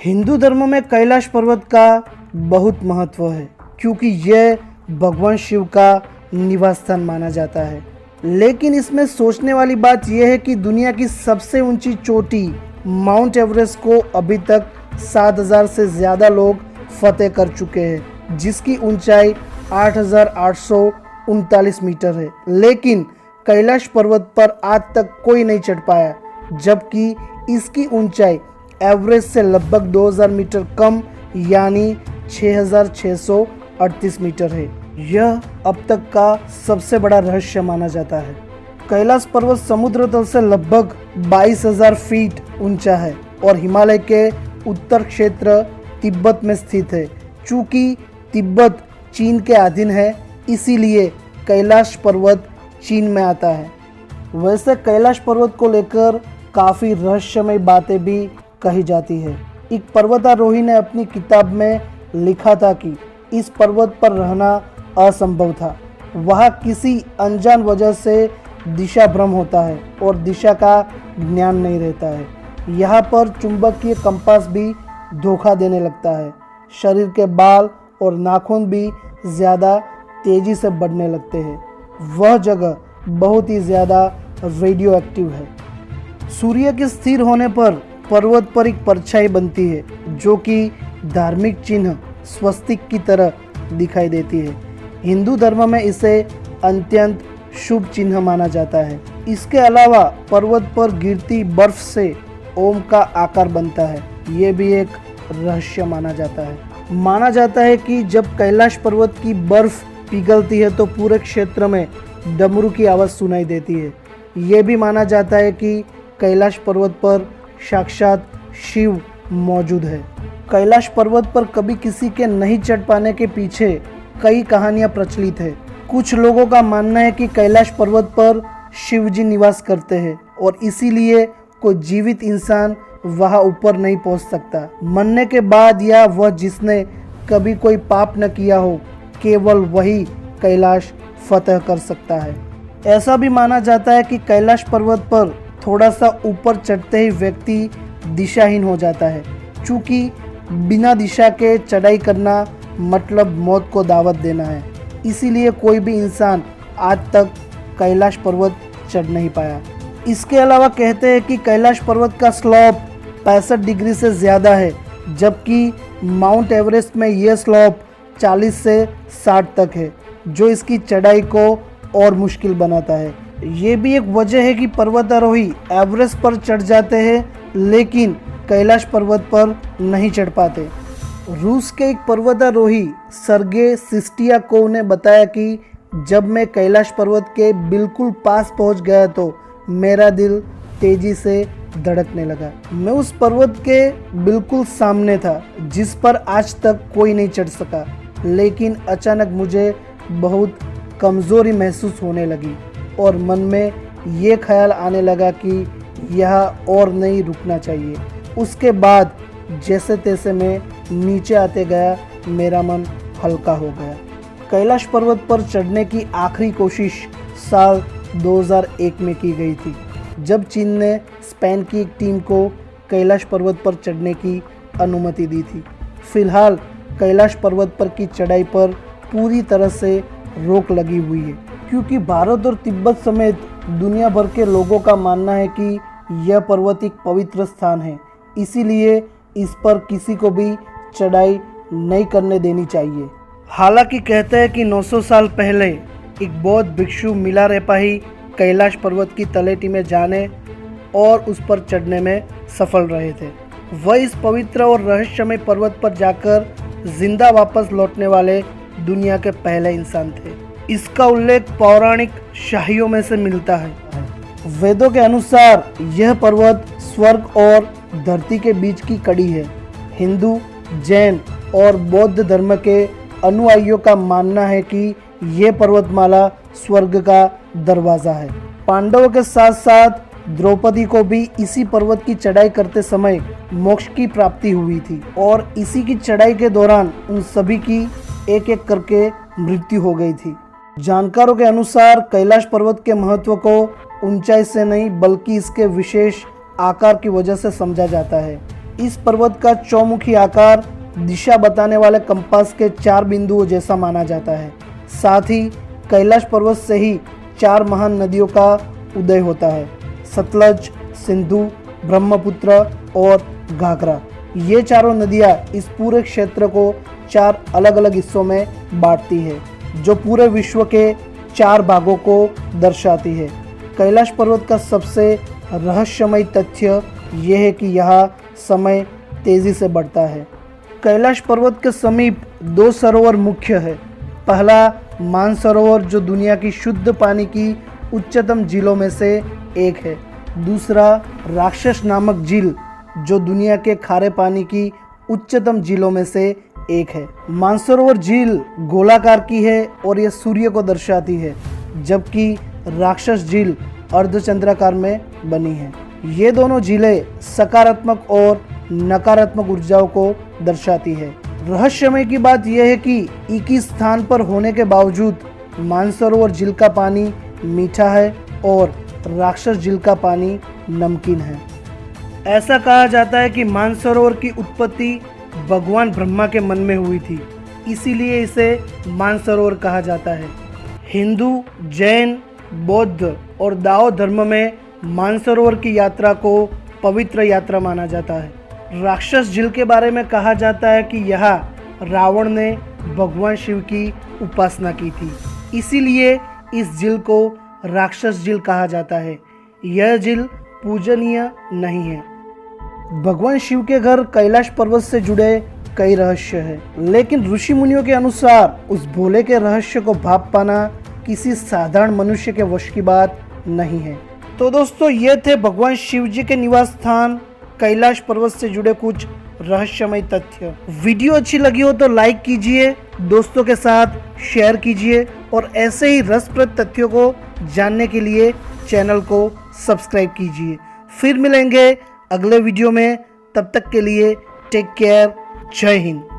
हिंदू धर्म में कैलाश पर्वत का बहुत महत्व है क्योंकि यह भगवान शिव का निवास स्थान माना जाता है। लेकिन इसमें सोचने वाली बात यह है कि दुनिया की सबसे ऊंची चोटी माउंट एवरेस्ट को अभी तक 7,000 से ज़्यादा लोग फतेह कर चुके हैं, जिसकी ऊंचाई 8,839 मीटर है। लेकिन कैलाश पर्वत पर आज तक कोई नहीं चढ़ पाया, जबकि इसकी ऊंचाई एवरेस्ट से लगभग 2,000 मीटर कम यानी 6,638 मीटर है। यह अब तक का सबसे बड़ा रहस्य माना जाता है। कैलाश पर्वत समुद्र तल से लगभग 22,000 फीट ऊंचा है और हिमालय के उत्तर क्षेत्र तिब्बत में स्थित है। चूँकि तिब्बत चीन के अधीन है, इसीलिए कैलाश पर्वत चीन में आता है। वैसे कैलाश पर्वत को लेकर काफ़ी रहस्यमय बातें भी कही जाती है। एक पर्वतारोही ने अपनी किताब में लिखा था कि इस पर्वत पर रहना असंभव था। वहाँ किसी अनजान वजह से दिशा भ्रम होता है और दिशा का ज्ञान नहीं रहता है। यहाँ पर चुंबकीय कंपास भी धोखा देने लगता है। शरीर के बाल और नाखून भी ज़्यादा तेज़ी से बढ़ने लगते हैं। वह जगह बहुत ही ज़्यादा रेडियो एक्टिव है। सूर्य के स्थिर होने पर पर्वत पर एक परछाई बनती है, जो कि धार्मिक चिन्ह स्वस्तिक की तरह दिखाई देती है। हिंदू धर्म में इसे अत्यंत शुभ चिन्ह माना जाता है। इसके अलावा पर्वत पर गिरती बर्फ से ओम का आकार बनता है। ये भी एक रहस्य माना जाता है। माना जाता है कि जब कैलाश पर्वत की बर्फ पिघलती है तो पूरे क्षेत्र में डमरू की आवाज़ सुनाई देती है। ये भी माना जाता है कि कैलाश पर्वत पर साक्षात शिव मौजूद है। कैलाश पर्वत पर कभी किसी के नहीं चढ़ पाने के पीछे कई कहानियां प्रचलित है। कुछ लोगों का मानना है कि कैलाश पर्वत पर शिव जी निवास करते हैं और इसीलिए कोई जीवित इंसान वहां ऊपर नहीं पहुंच सकता। मरने के बाद या वह जिसने कभी कोई पाप न किया हो, केवल वही कैलाश फतह कर सकता है। ऐसा भी माना जाता है कि कैलाश पर्वत पर थोड़ा सा ऊपर चढ़ते ही व्यक्ति दिशाहीन हो जाता है। चूँकि बिना दिशा के चढ़ाई करना मतलब मौत को दावत देना है, इसीलिए कोई भी इंसान आज तक कैलाश पर्वत चढ़ नहीं पाया। इसके अलावा कहते हैं कि कैलाश पर्वत का स्लोप 65 डिग्री से ज़्यादा है, जबकि माउंट एवरेस्ट में यह स्लोप 40 से 60 तक है, जो इसकी चढ़ाई को और मुश्किल बनाता है। ये भी एक वजह है कि पर्वतारोही एवरेस्ट पर चढ़ जाते हैं लेकिन कैलाश पर्वत पर नहीं चढ़ पाते। रूस के एक पर्वतारोही सर्गे सिस्टियाकोव ने बताया कि जब मैं कैलाश पर्वत के बिल्कुल पास पहुंच गया तो मेरा दिल तेजी से धड़कने लगा। मैं उस पर्वत के बिल्कुल सामने था जिस पर आज तक कोई नहीं चढ़ सका, लेकिन अचानक मुझे बहुत कमज़ोरी महसूस होने लगी और मन में ये ख्याल आने लगा कि यह और नहीं रुकना चाहिए। उसके बाद जैसे तैसे मैं नीचे आते गया, मेरा मन हल्का हो गया। कैलाश पर्वत पर चढ़ने की आखिरी कोशिश साल 2001 में की गई थी, जब चीन ने स्पेन की एक टीम को कैलाश पर्वत पर चढ़ने की अनुमति दी थी। फिलहाल कैलाश पर्वत पर की चढ़ाई पर पूरी तरह से रोक लगी हुई है, क्योंकि भारत और तिब्बत समेत दुनिया भर के लोगों का मानना है कि यह पर्वत एक पवित्र स्थान है, इसीलिए इस पर किसी को भी चढ़ाई नहीं करने देनी चाहिए। हालांकि कहते हैं कि 900 साल पहले एक बौद्ध भिक्षु मिलारेपाही कैलाश पर्वत की तलहटी में जाने और उस पर चढ़ने में सफल रहे थे। वह इस पवित्र और रहस्यमय पर्वत पर जाकर जिंदा वापस लौटने वाले दुनिया के पहले इंसान थे। इसका उल्लेख पौराणिक शाहियों में से मिलता है। वेदों के अनुसार यह पर्वत स्वर्ग और धरती के बीच की कड़ी है। हिंदू, जैन और बौद्ध धर्म के अनुयायियों का मानना है कि यह पर्वतमाला स्वर्ग का दरवाज़ा है। पांडवों के साथ साथ द्रौपदी को भी इसी पर्वत की चढ़ाई करते समय मोक्ष की प्राप्ति हुई थी और इसी की चढ़ाई के दौरान उन सभी की एक एक करके मृत्यु हो गई थी। जानकारों के अनुसार कैलाश पर्वत के महत्व को ऊंचाई से नहीं बल्कि इसके विशेष आकार की वजह से समझा जाता है। इस पर्वत का चौमुखी आकार दिशा बताने वाले कंपास के 4 बिंदुओं जैसा माना जाता है। साथ ही कैलाश पर्वत से ही 4 महान नदियों का उदय होता है, सतलज, सिंधु, ब्रह्मपुत्र और घाघरा। ये चारों नदियाँ इस पूरे क्षेत्र को 4 अलग अलग हिस्सों में बांटती है, जो पूरे विश्व के 4 भागों को दर्शाती है। कैलाश पर्वत का सबसे रहस्यमय तथ्य यह है कि यहाँ समय तेजी से बढ़ता है। कैलाश पर्वत के समीप 2 सरोवर मुख्य है। पहला मानसरोवर, जो दुनिया की शुद्ध पानी की उच्चतम झीलों में से एक है। दूसरा राक्षस नामक झील, जो दुनिया के खारे पानी की उच्चतम झीलों में से एक है। मानसरोवर झील गोलाकार की है और यह सूर्य को दर्शाती है, जबकि राक्षस झील अर्धचंद्राकार में बनी है। ये दोनों झीलें सकारात्मक और नकारात्मक ऊर्जाओं को दर्शाती है। रहस्यमय की बात यह है कि एक ही स्थान पर होने के बावजूद मानसरोवर झील का पानी मीठा है और राक्षस झील का पानी नमकीन है। ऐसा कहा जाता है कि मानसरोवर की उत्पत्ति भगवान ब्रह्मा के मन में हुई थी, इसीलिए इसे मानसरोवर कहा जाता है। हिंदू, जैन, बौद्ध और दाओ धर्म में मानसरोवर की यात्रा को पवित्र यात्रा माना जाता है। राक्षस झील के बारे में कहा जाता है कि यहाँ रावण ने भगवान शिव की उपासना की थी, इसीलिए इस झील को राक्षस झील कहा जाता है। यह झील पूजनीय नहीं है। भगवान शिव के घर कैलाश पर्वत से जुड़े कई रहस्य हैं, लेकिन ऋषि मुनियों के अनुसार उस भोले के रहस्य को भाप पाना किसी साधारण मनुष्य के वश की बात नहीं है। तो दोस्तों, ये थे भगवान शिव जी के निवास स्थान कैलाश पर्वत से जुड़े कुछ रहस्यमय तथ्य। वीडियो अच्छी लगी हो तो लाइक कीजिए, दोस्तों के साथ शेयर कीजिए और ऐसे ही रसप्रद तथ्यों को जानने के लिए चैनल को सब्सक्राइब कीजिए। फिर मिलेंगे अगले वीडियो में, तब तक के लिए टेक केयर। जय हिंद।